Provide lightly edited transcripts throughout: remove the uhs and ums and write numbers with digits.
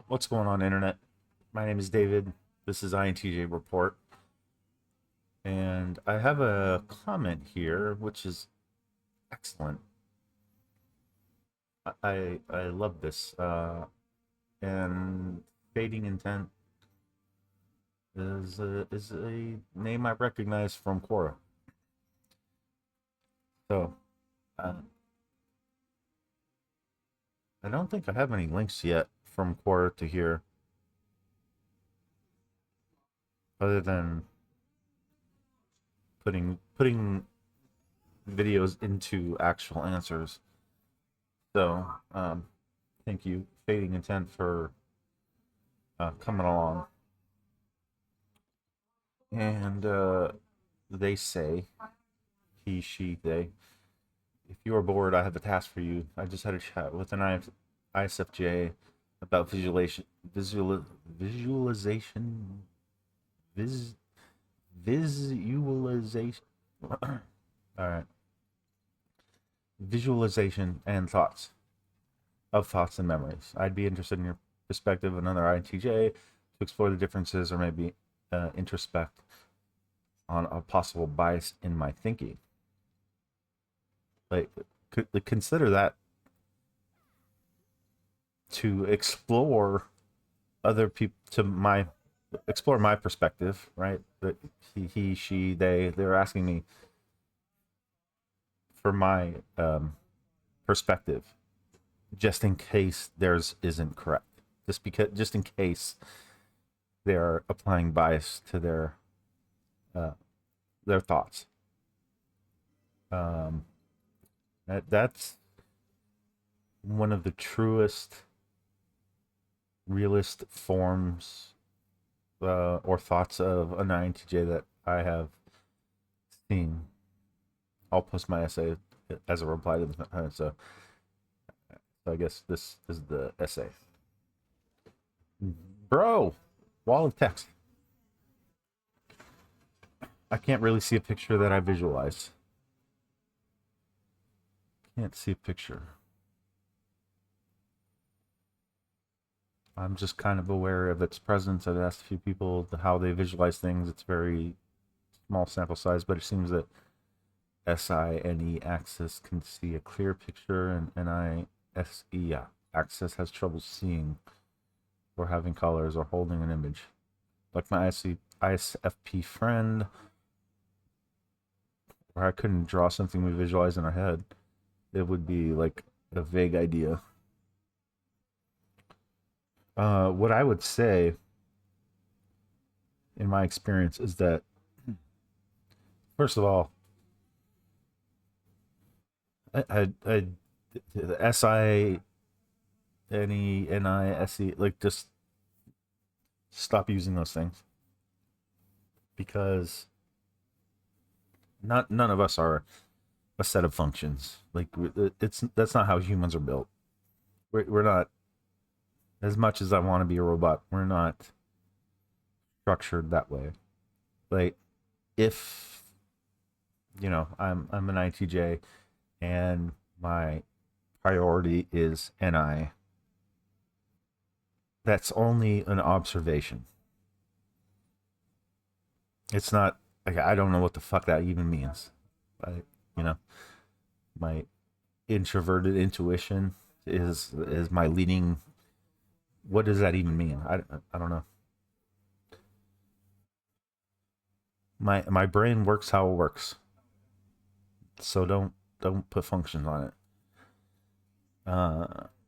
What's going on, Internet? My name is David. This is INTJ Report. And I have a comment here, which is excellent. I love this. And Fading Intent is a name I recognize from Quora. So uh, I don't think I have any links yet from Quora to here, other than putting videos into actual answers. So thank you, Fading Intent, for coming along. And they say, he, she, they, if you are bored, I have a task for you. I just had a chat with an ISFJ about visualization, vis, visualization. All right, visualization and thoughts and memories. I'd be interested in your perspective, another INTJ, to explore the differences or maybe introspect on a possible bias in my thinking. Like, consider that, to explore other people, to my explore my perspective, right? That he, she, they're asking me for my perspective, just in case theirs isn't correct. Just in case they are applying bias to uh, their thoughts. Um, that's one of the truest, realist forms or thoughts of an INTJ that I have seen. I'll post my essay as a reply to this. So I guess this is the essay. Bro, wall of text. I can't really see a picture that I visualize. Can't see a picture. I'm just kind of aware of its presence. I've asked a few people how they visualize things. It's very small sample size, but it seems that SINE axis can see a clear picture, and NISE axis has trouble seeing or having colors or holding an image. Like my ISFP friend, where I couldn't draw something we visualize in our head. It would be like a vague idea. What I would say, in my experience, is that, first of all, the SINE, like, just stop using those things, because none of us are a set of functions. Like, that's not how humans are built. We're not, as much as I want to be a robot, we're not structured that way. Like, if I'm an ITJ and my priority is NI, that's only an observation. It's not like, I don't know what the fuck that even means. I, you know, my introverted intuition is my leading. What does that even mean? I don't know. My brain works how it works, so don't put functions on it.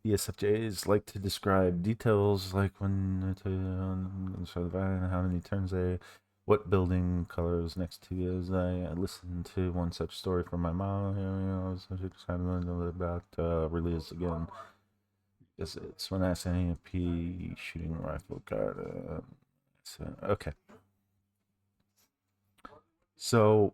ESFJs like to describe details, like when how many turns they, what building colors next to is. I listened to one such story from my mom. So she described a little about release again. It's when I asked AMP shooting rifle card. Okay, so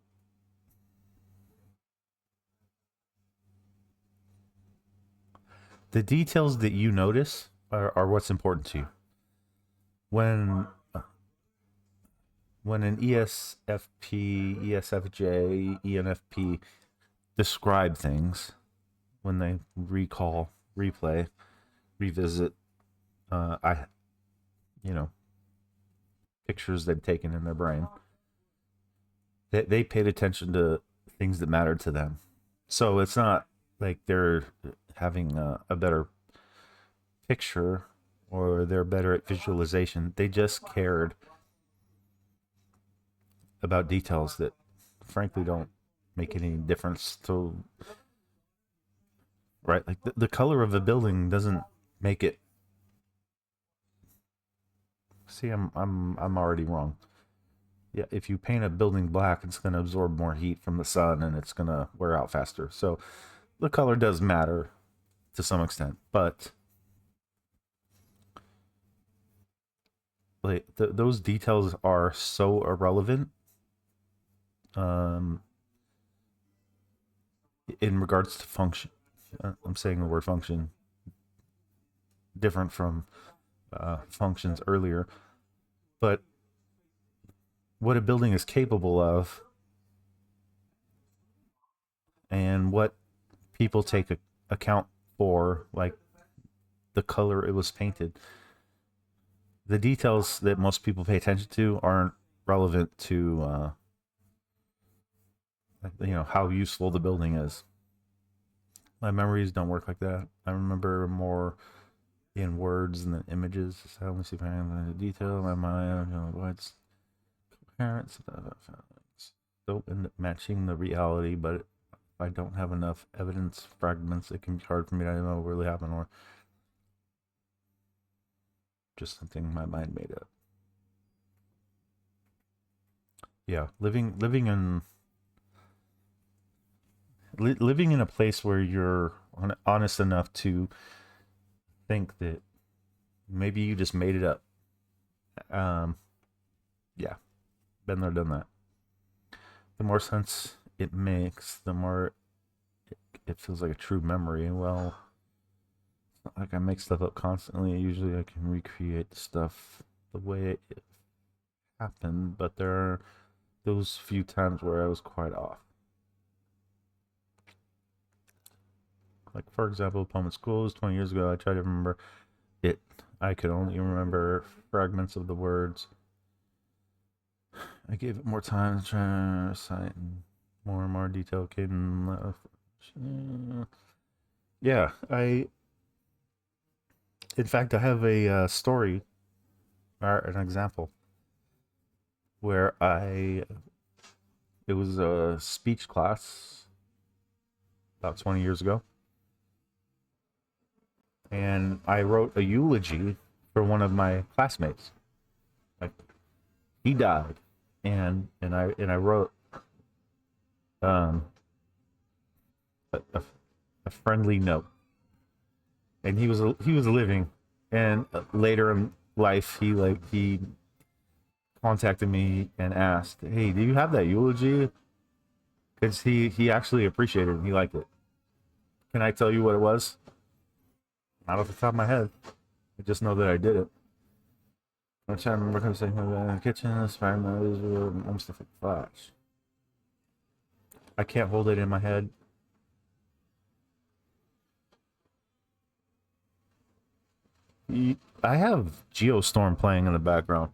the details that you notice are what's important to you. When when an ESFP, ESFJ, ENFP describe things, when they recall, replay, revisit I, you know, pictures they've taken in their brain. They paid attention to things that mattered to them. So it's not like they're having a better picture or they're better at visualization. They just cared about details that frankly don't make any difference to, right, like the color of a building doesn't make it. See, I'm already wrong. Yeah, if you paint a building black, it's going to absorb more heat from the sun and it's going to wear out faster. So the color does matter to some extent, but like those details are so irrelevant um, in regards to function. I'm saying the word function different from functions earlier, but what a building is capable of and what people take account for, like the color it was painted. The details that most people pay attention to aren't relevant to how useful the building is. My memories don't work like that. I remember more in words than images. I only see the detail in my mind. What's parents don't end up matching the reality, but if I don't have enough evidence fragments, it can be hard for me to know what really happened or just something my mind made up. Yeah, living in a place where you're honest enough to think that maybe you just made it up. Um, yeah, been there, done that. The more sense it makes, the more it feels like a true memory. Well, it's not like I make stuff up constantly. Usually I can recreate the stuff the way it happened, but there are those few times where I was quite off. Like, for example, Pullman Schools 20 years ago, I tried to remember it. I could only remember fragments of the words. I gave it more time to try to recite, and more detail came. Yeah, in fact, I have a story or an example where it was a speech class about 20 years ago, and I wrote a eulogy for one of my classmates. Like, he died, and I wrote um a friendly note, and he was living, and later in life he contacted me and asked, "Hey, do you have that eulogy?" Because he actually appreciated it. He liked it. Can I tell you what it was? Not off the top of my head. I just know that I did it. I'm trying to remember him saying, "The kitchen, spider, almost a flash." I can't hold it in my head. I have Geostorm playing in the background,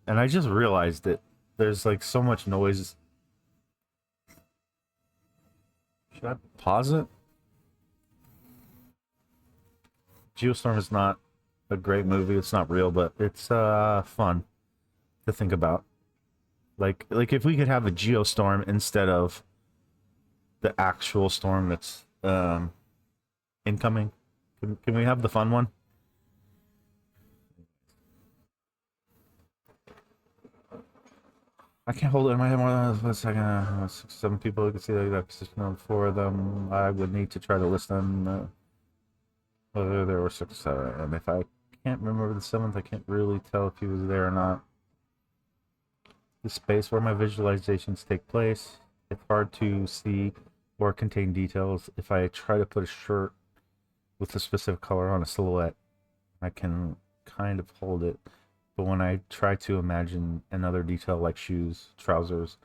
and I just realized that there's like so much noise. Should I pause it? Geostorm is not a great movie. It's not real, but it's fun to think about. Like if we could have a geostorm instead of the actual storm that's incoming. Can we have the fun one? I can't hold it in my head more than a second. 6, 7 people. You can see that position on 4 of them. I would need to try to list them. Whether there were 6 or 7, and if I can't remember the 7th, I can't really tell if he was there or not. The space where my visualizations take place. It's hard to see or contain details. If I try to put a shirt with a specific color on a silhouette, I can kind of hold it. But when I try to imagine another detail like shoes, trousers,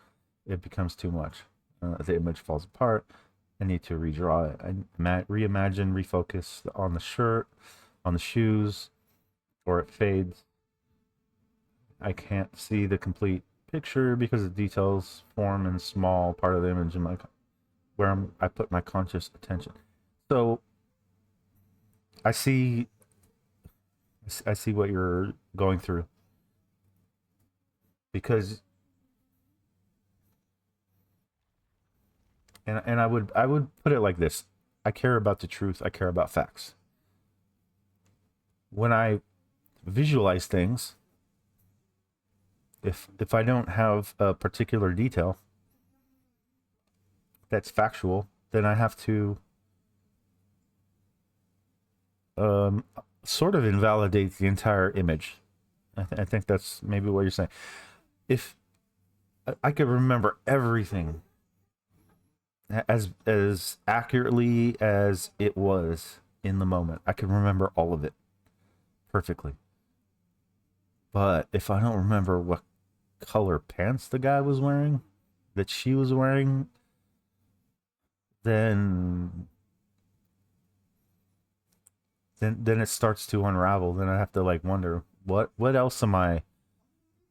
it becomes too much. The image falls apart. I need to redraw it. I reimagine, refocus on the shirt, on the shoes, or it fades. I can't see the complete picture because the details form in small part of the image in my where I put my conscious attention. So I see what you're going through, because and I would put it like this: I care about the truth. I care about facts. When I visualize things, if I don't have a particular detail that's factual, then I have to sort of invalidate the entire image. I think that's maybe what you're saying. If I could remember everything as accurately as it was in the moment, I can remember all of it perfectly. But if I don't remember what color pants the guy was wearing, that she was wearing, then it starts to unravel. Then I have to like wonder what else am I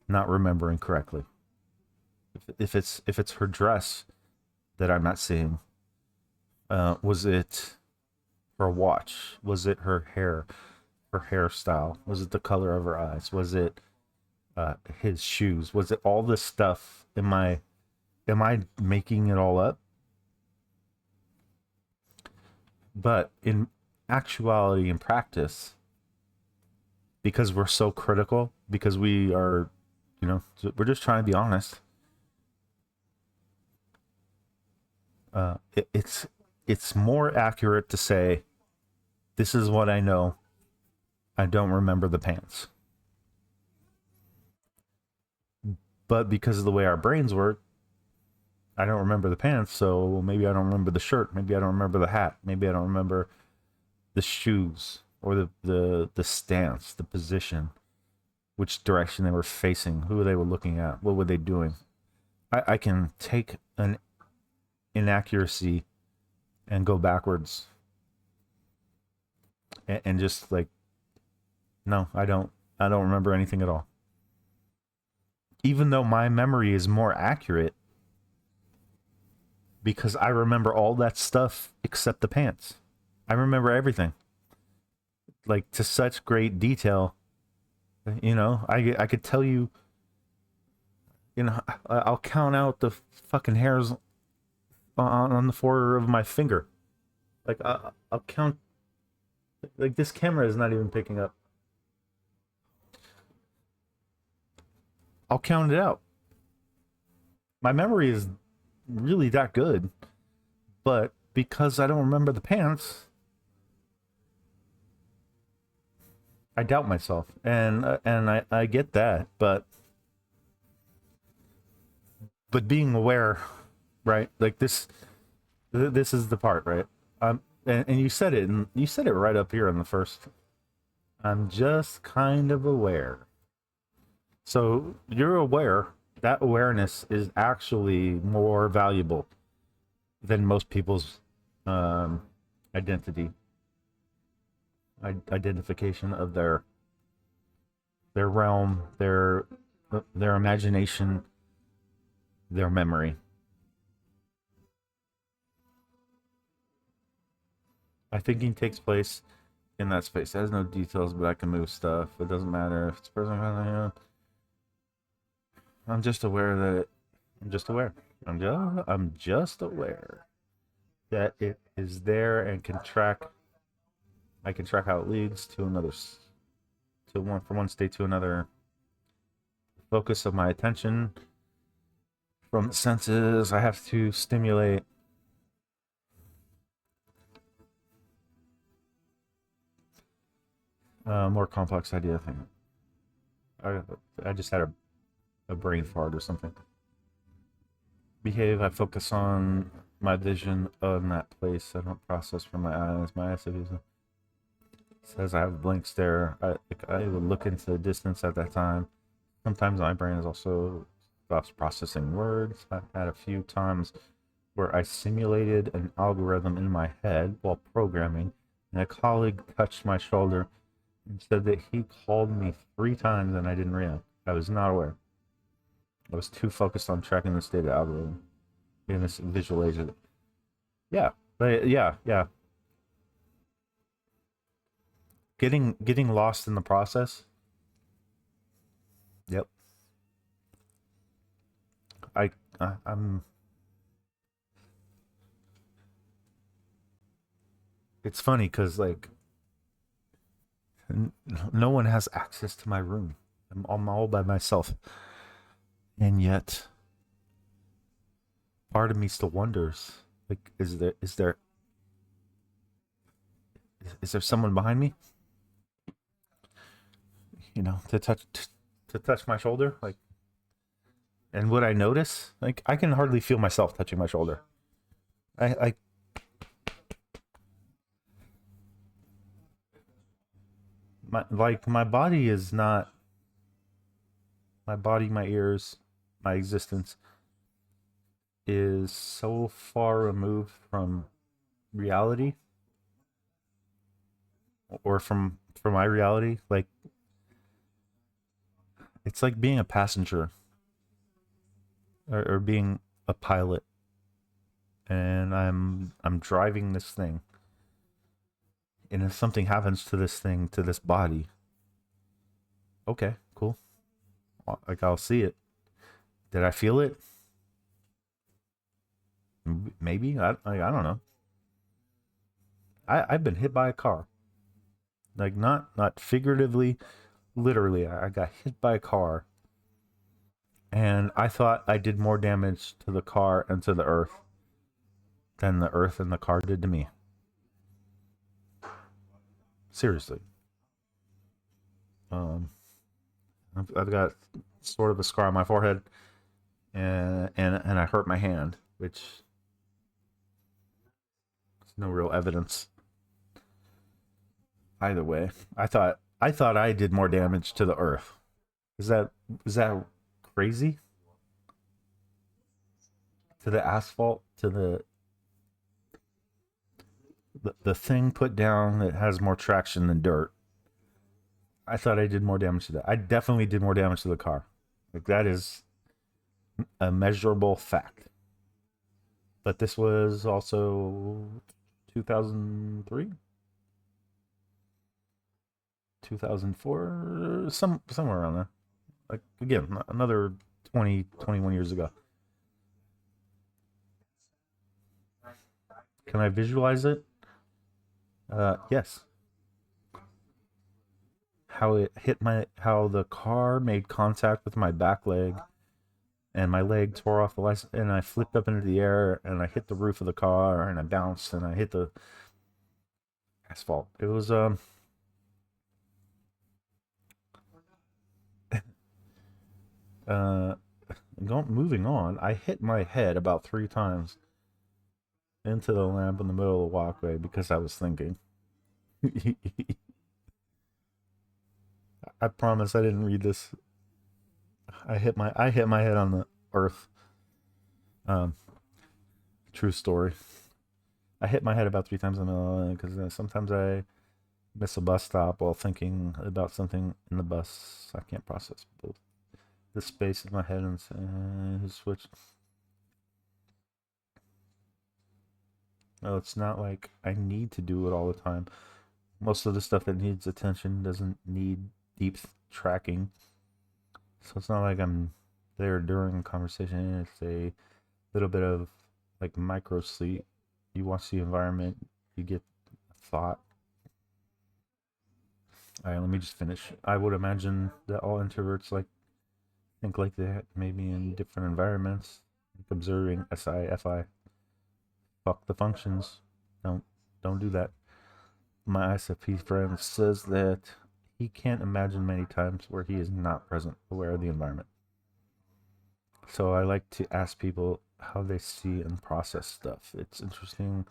not remembering correctly? If it's her dress that I'm not seeing, was it her watch? Was it her hair? Her hairstyle? Was it the color of her eyes? Was it his shoes? Was it all this stuff? Am I making it all up? But in actuality, in practice, because we're so critical, because we are, we're just trying to be honest. It's more accurate to say, this is what I know. I don't remember the pants. But because of the way our brains work, I don't remember the pants, so maybe I don't remember the shirt, maybe I don't remember the hat, maybe I don't remember the shoes, or the stance, the position, which direction they were facing, who they were looking at, what were they doing. I can take an inaccuracy and go backwards and just like, no, I don't remember anything at all. Even though my memory is more accurate, because I remember all that stuff except the pants. I remember everything, like to such great detail. I could tell you, I'll count out the fucking hairs on the forehead of my finger. Like I'll count. Like this camera is not even picking up. I'll count it out. My memory is really that good, but because I don't remember the pants, I doubt myself, and I get that, but being aware, right? Like this is the part, right? And you said it, and you said it right up here in the first. I'm just kind of aware. So you're aware. That awareness is actually more valuable than most people's identification of their realm, their imagination, their memory. My thinking takes place in that space. It has no details, but I can move stuff. It doesn't matter if it's person. I'm just aware that I'm just aware. I'm just aware that it is there and can track. I can track how it leads to another, from one state to another. Focus of my attention from the senses. I have to stimulate. More complex idea thing. I just had a brain fart or something. Behave. I focus on my vision on that place. I don't process from my eyes. My eyes says I have a blank stare. I would look into the distance at that time. Sometimes my brain is also stops processing words. I've had a few times where I simulated an algorithm in my head while programming, and a colleague touched my shoulder and said that he called me 3 times and I didn't react. I was not aware. I was too focused on tracking this data algorithm in this visual agent. Yeah, but yeah. Getting lost in the process. Yep. I, I'm. It's funny because like no one has access to my room. I'm all by myself, and yet part of me still wonders, like, is there someone behind me? You know, to touch my shoulder, like, and would I notice? Like, I can hardly feel myself touching my shoulder. I my body is not my body, my ears, my existence is so far removed from reality or from my reality. Like, it's like being a passenger or being a pilot, and I'm driving this thing, and if something happens to this thing, to this body, okay, cool. Like, I'll see it. Did I feel it? Maybe. I don't know. I've been hit by a car. Like, not figuratively, literally. I got hit by a car, and I thought I did more damage to the car and to the earth than the earth and the car did to me. Seriously. Um, I've got sort of a scar on my forehead, and I hurt my hand, which is no real evidence either way. I thought I did more damage to the earth. Is that is that crazy? To the asphalt, to the thing put down that has more traction than dirt. I thought I did more damage to that. I definitely did more damage to the car. Like, that is a measurable fact. But this was also 2003, 2004, somewhere around there. Like, again, another 20, 21 years ago. Can I visualize it? Yes. How the car made contact with my back leg, and my leg tore off the license, and I flipped up into the air, and I hit the roof of the car, and I bounced, and I hit the asphalt. It was uh moving on. I hit my head about 3 times into the lamp in the middle of the walkway because I was thinking. I promise I didn't read this. I hit my head on the earth. Um, True story. I hit my head about 3 times in the middle because sometimes I miss a bus stop while thinking about something in the bus. I can't process both the space in my head and switch. No, it's not like I need to do it all the time. Most of the stuff that needs attention doesn't need deep tracking. So it's not like I'm there during a conversation. It's a little bit of like micro sleep. You watch the environment, you get thought. All right, let me just finish. I would imagine that all introverts like think like that, maybe in different environments, like observing SIFI. Fuck the functions. Don't don't do that. My ISFP friend says that he can't imagine many times where he is not present, aware of the environment. So I like to ask people how they see and process stuff. It's interesting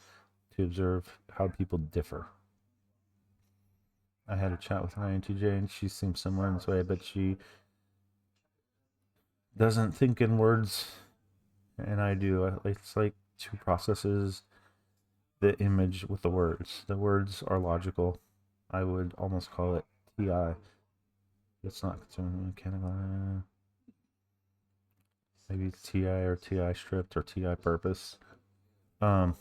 to observe how people differ. I had a chat with an INTJ and she seems similar in this way, but she doesn't think in words, and I do. It's like two processes the image with the words. The words are logical. I would almost call it TI. It's not concerned with mechanical. Maybe TI or TI stripped or TI purpose. Um,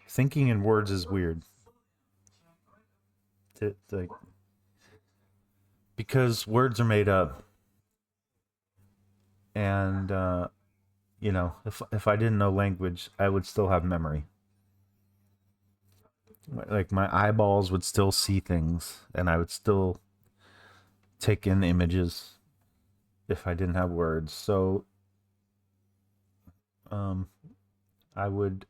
Thinking in words is weird. Like, because words are made up, and if I didn't know language, I would still have memory. Like my eyeballs would still see things, and I would still take in images if I didn't have words. So, um, I would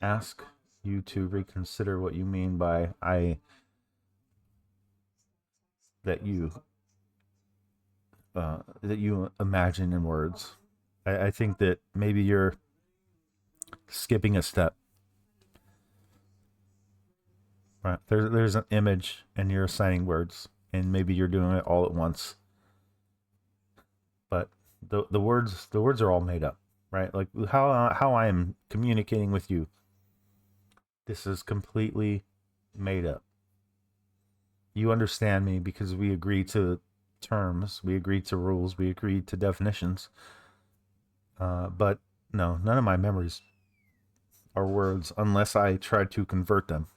ask you to reconsider what you mean by I that you imagine in words. I think that maybe you're skipping a step. Right? There's an image, and you're assigning words, and maybe you're doing it all at once. But the words are all made up, right? Like how I am communicating with you. This is completely made up. You understand me because we agree to terms, we agreed to rules, we agreed to definitions. But no, none of my memories are words unless I try to convert them.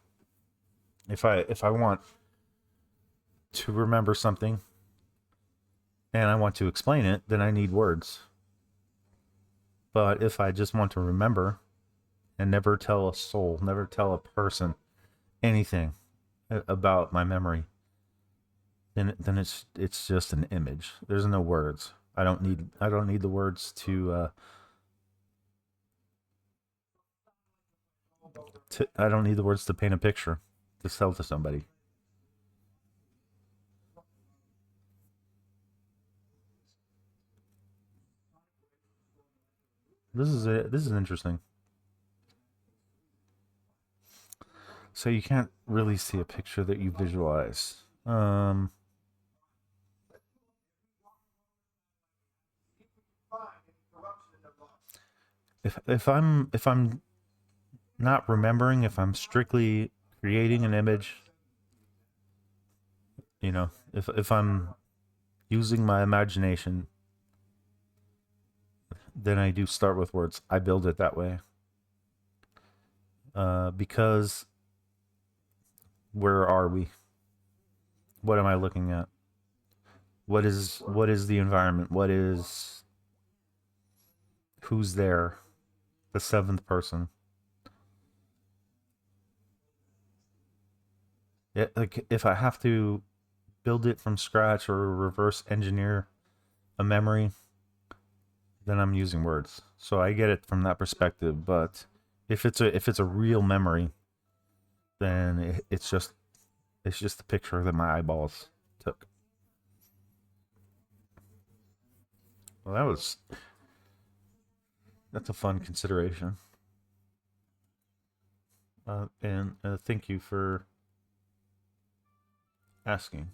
If I want to remember something and I want to explain it, then I need words. But if I just want to remember and never tell a soul, never tell a person anything about my memory, then it's just an image. There's no words. I don't need the words to I don't need the words to paint a picture to sell to somebody. This is interesting. So you can't really see a picture that you visualize. If I'm not remembering, if I'm strictly creating an image, if I'm using my imagination, then I do start with words. I build it that way. Because where are we? What am I looking at? What is the environment? Who's there? The seventh person. Like if I have to build it from scratch or reverse engineer a memory, then I'm using words. So I get it from that perspective. But if it's a real memory, then it's just a picture that my eyeballs took. Well, that's a fun consideration. And thank you for asking.